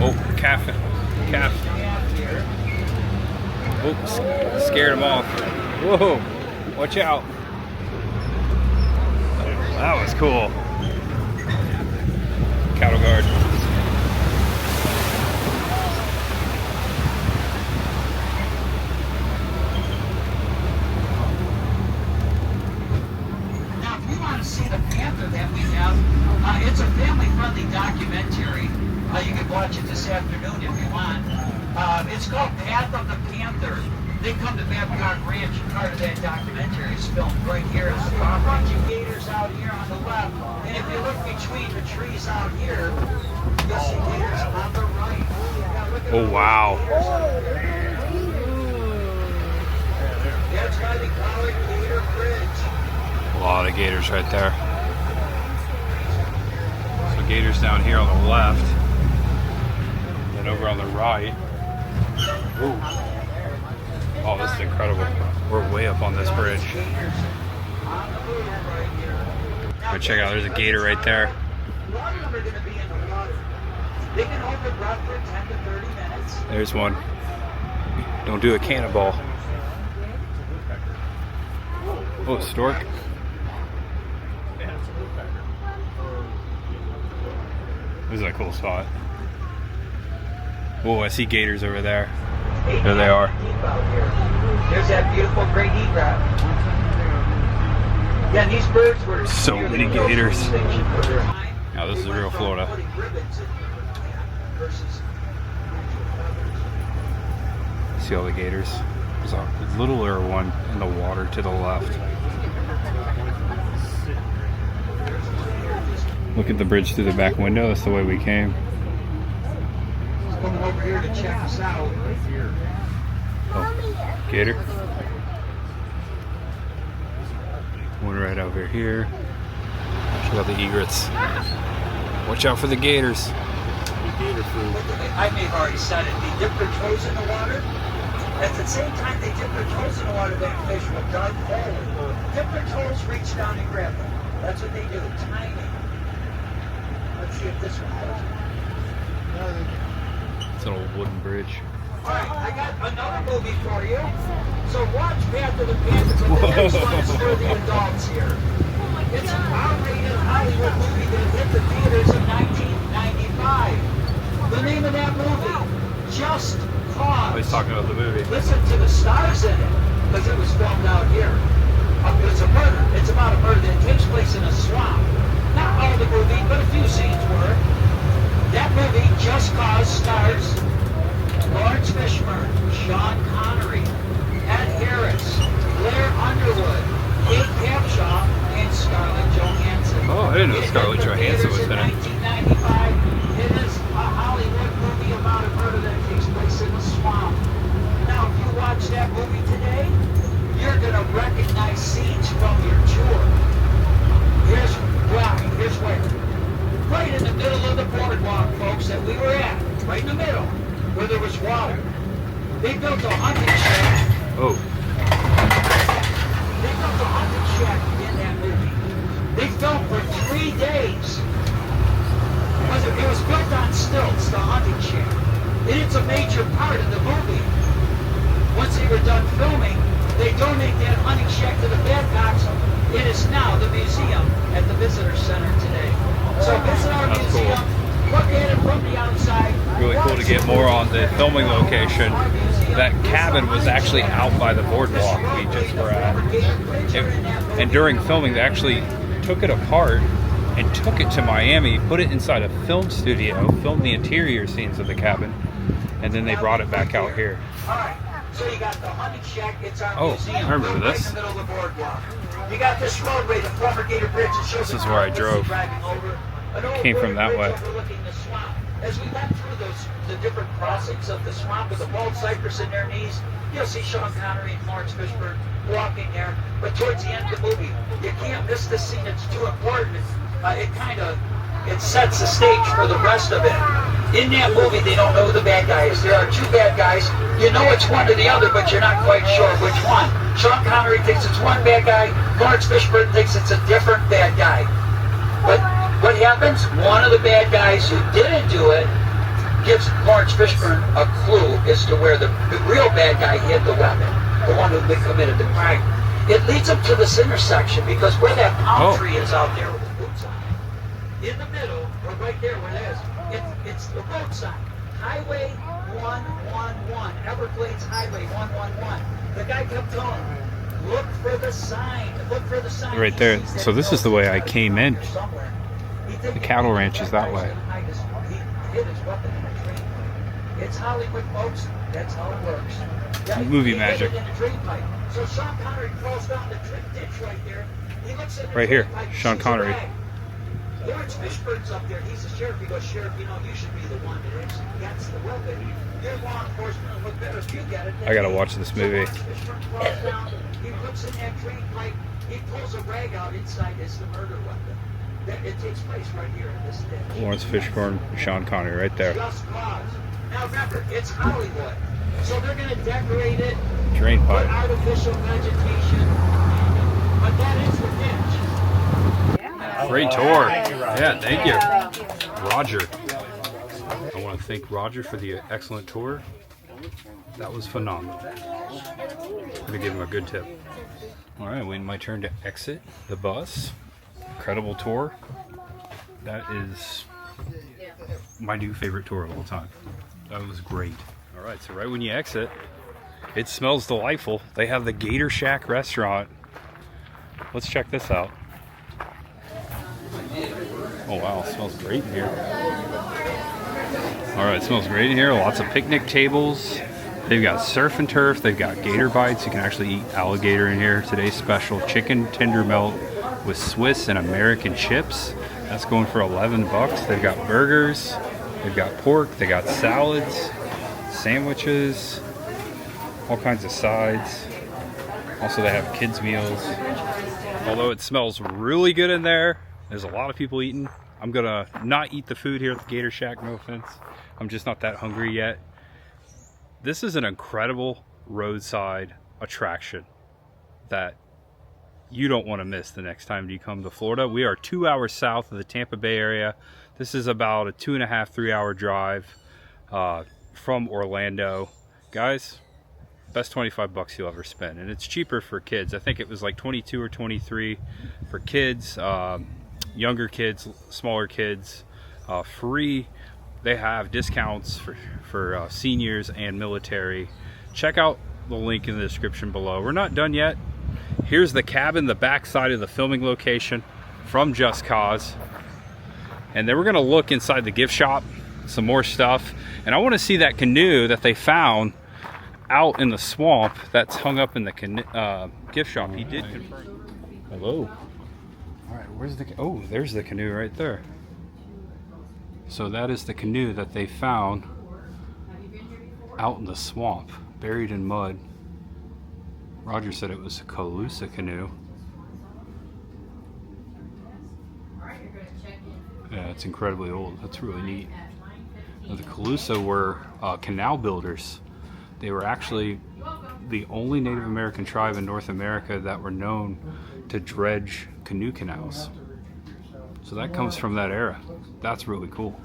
Oh, calf. Oops, scared him off. Whoa, watch out. That was cool. Cattle guard. Now, if you want to see the panther that we have, it's a family-friendly documentary. You can watch it this afternoon if you want. It's called Path of the Panther. They come to Babcock Ranch, and part of that documentary is filmed right here on the property. Gators out here on the left, and if you look between the trees out here, you'll see gators on the right. Oh wow! That's why they call it Gator Bridge. A lot of gators right there. So gators down here on the left, and over on the right. Ooh. Oh, this is incredible. We're way up on this bridge. Go check out, there's a gator right there. There's one. Don't do a cannonball. Oh, stork. This is a cool spot. Oh, I see gators over there. There they are. There's that beautiful great egret. Yeah, and these birds were so many gators. Now this is real Florida. See all the gators? There's a littler one in the water to the left. Look at the bridge through the back window. That's the way we came. Coming over here to check us out. Oh, gator. One right over here. Check out the egrets. Watch out for the gators. I may have already said it. They dip their toes in the water. At the same time they dip their toes in the water, that fish will dive forward. Dip their toes, reach down and grab them. That's what they do. Tiny. Let's see if this one does it. It's an old wooden bridge. Alright, I got another movie for you. So watch Path of the Panther, but the next one is for the adults here. It's an R-rated Hollywood movie that hit the theaters in 1995. The name of that movie, Just Cause. Oh, he's talking about the movie. Listen to the stars in it, because it was filmed out here. It's a murder. It's about a murder that takes place in a swamp. Not all the movie, but a few scenes were. That movie, Just Cause, stars Lawrence Fishbourne, Sean Connery, Ed Harris, Blair Underwood, Kate Capshaw, and Scarlett Johansson. Oh, I didn't know Scarlett Johansson was in it. 1995, it is a Hollywood movie about a murder that takes place in the swamp. Now, if you watch that movie today, you're going to recognize scenes from your tour. Here's where. Right in the middle of the boardwalk, folks, that we were at. Right in the middle, where there was water. They built a hunting shack. Oh. They built a hunting shack in that movie. They filmed for 3 days. It was built on stilts, the hunting shack. And it's a major part of the movie. Once they were done filming, they donate that hunting shack to the Babcocks. It is now the museum at the visitor center today. So visit our museum, look at it from the outside. Really cool to get more on the filming location. That cabin was actually out by the boardwalk we just were at. And during filming, they actually took it apart and took it to Miami, put it inside a film studio, filmed the interior scenes of the cabin, and then they brought it back out here. So you got the hunting shack, it's our museum. I remember right this. in the middle of the boardwalk. You got this roadway, the former Gator Bridge. It shows This is where I drove. Came from that way. As we went through the different crossings of the swamp with the bald cypress in their knees, you'll see Sean Connery and Lawrence Fishbourne walking there. But towards the end of the movie, you can't miss this scene. It's too important. It sets the stage for the rest of it. In that movie, they don't know who the bad guy is. There are 2 bad guys. You know it's one or the other, but you're not quite sure which one. Sean Connery thinks it's one bad guy. Lawrence Fishbourne thinks it's a different bad guy. But what happens? One of the bad guys who didn't do it gives Lawrence Fishbourne a clue as to where the real bad guy hid the weapon, the one who committed the crime. It leads him to this intersection because where that palm tree is out there with the boots on it, in the middle, or right there where it is, it's the roadside. Highway 111, Everglades Highway 111. The guy kept telling him, look for the sign, look for the sign. Right there. So this is the way I came in. The cattle ranch is that way. He hid his weapon in a drain pipe. It's Hollywood, folks. That's how it works. Yeah, Movie magic. In a drain pipe. So Sean Connery crawls down the ditch right there. He looks at the Right here, pipe, Sean Connery. Lawrence Fishburne's up there. He's the sheriff. He goes, Sheriff, you know, you should be the one that actually gets the weapon. You're law enforcement. Look better if you get it. I gotta watch this movie. So Lawrence Fishburne crawls down. He looks in that drain pipe. He pulls a rag out inside. It's the murder weapon. It takes place right here in this ditch. Lawrence Fishbourne, Sean Connery, right there. Just cause. Now remember, it's Hollywood. So they're going to decorate it. Drain Put pipe. artificial vegetation. But that is the ditch. Great tour. Yeah, thank you. Roger. I want to thank Roger for the excellent tour. That was phenomenal. I'm going to give him a good tip. All right, waiting my turn to exit the bus. Incredible tour. That is my new favorite tour of all time. That was great. All right, so right when you exit, it smells delightful. They have the Gator Shack restaurant. Let's check this out. Oh wow, it smells great in here. All right, it smells great in here. Lots of picnic tables. They've got surf and turf. They've got gator bites. You can actually eat alligator in here. Today's special chicken tender melt with Swiss and American chips. That's going for 11 bucks. They've got burgers. They've got pork. They got salads, sandwiches, all kinds of sides. Also, they have kids meals. Although it smells really good in there, there's a lot of people eating. I'm gonna not eat the food here at the Gator Shack, no offense. I'm just not that hungry yet. This is an incredible roadside attraction that you don't want to miss the next time you come to Florida. We are 2 hours south of the Tampa Bay area. This is about a 2.5 to 3 hour drive from Orlando. Guys, best 25 bucks you'll ever spend, and it's cheaper for kids. I think it was like 22 or 23 for kids, younger kids, smaller kids, free. They have discounts for seniors and military. Check out the link in the description below. We're not done yet. Here's the cabin, the back side of the filming location from Just Cause. And then we're gonna look inside the gift shop, some more stuff. And I wanna see that canoe that they found out in the swamp that's hung up in the gift shop. He did confirm. Hello. All right, where's the, oh, there's the canoe right there. So that is the canoe that they found out in the swamp, buried in mud. Roger said it was a Calusa canoe. Yeah, it's incredibly old. That's really neat. Now, the Calusa were canal builders. They were actually the only Native American tribe in North America that were known to dredge canoe canals. So that comes from that era. That's really cool.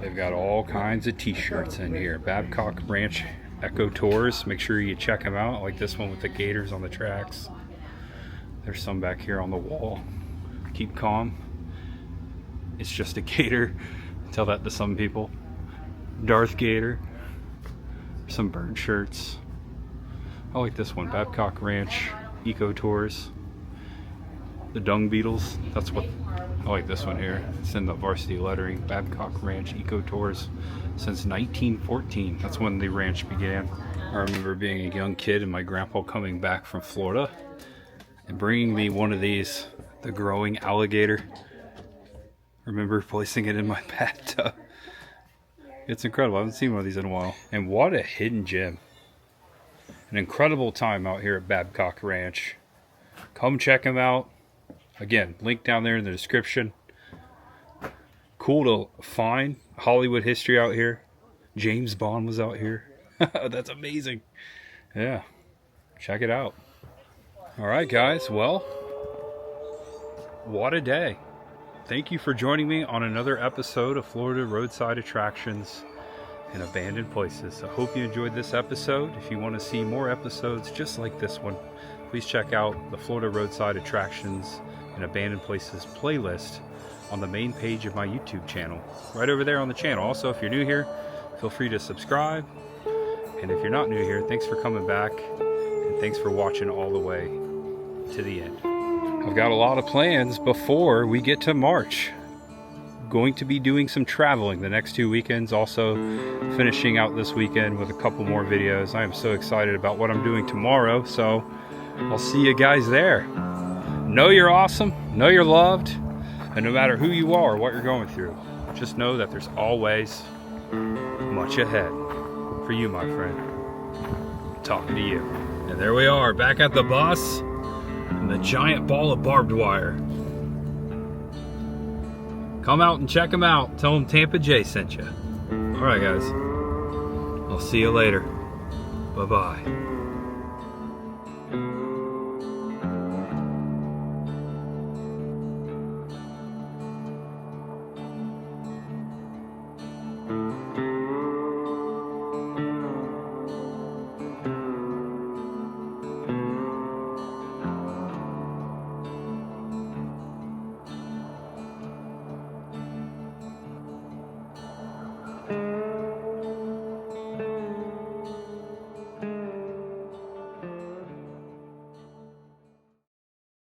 They've got all kinds of t-shirts in here. Babcock Ranch Echo Tours. Make sure you check them out. Like this one with the gators on the tracks. There's some back here on the wall. Keep calm. It's just a gator. Tell that to some people. Darth Gator. Some bird shirts. I like this one. Babcock Ranch Eco Tours. The dung beetles. That's what I like. This one here. It's in the varsity lettering. Babcock Ranch Eco Tours since 1914. That's when the ranch began. I remember being a young kid and my grandpa coming back from Florida and bringing me one of these, the growing alligator. I remember placing it in my bathtub. It's incredible. I haven't seen one of these in a while. And what a hidden gem. An incredible time out here at Babcock Ranch. Come check them out. Again, link down there in the description. Cool to find Hollywood history out here. James Bond was out here. That's amazing. Yeah, check it out. All right, guys. Well, what a day. Thank you for joining me on another episode of Florida Roadside Attractions. and abandoned places. I hope you enjoyed this episode. If you want to see more episodes just like this one, please check out the Florida Roadside Attractions and Abandoned Places playlist on the main page of my YouTube channel, right over there on the channel. Also, if you're new here, feel free to subscribe. And if you're not new here, thanks for coming back, and thanks for watching all the way to the end. I've got a lot of plans before we get to March. Going to be doing some traveling the next 2 weekends, also finishing out this weekend with a couple more videos. I am so excited about what I'm doing tomorrow, so I'll see you guys there. Know you're awesome, know you're loved, and no matter who you are or what you're going through, just know that there's always much ahead for you, my friend. Talking to you. And there we are, back at the bus, and the giant ball of barbed wire. Come out and check them out. Tell them Tampa J sent you. Alright guys, I'll see you later. Bye-bye.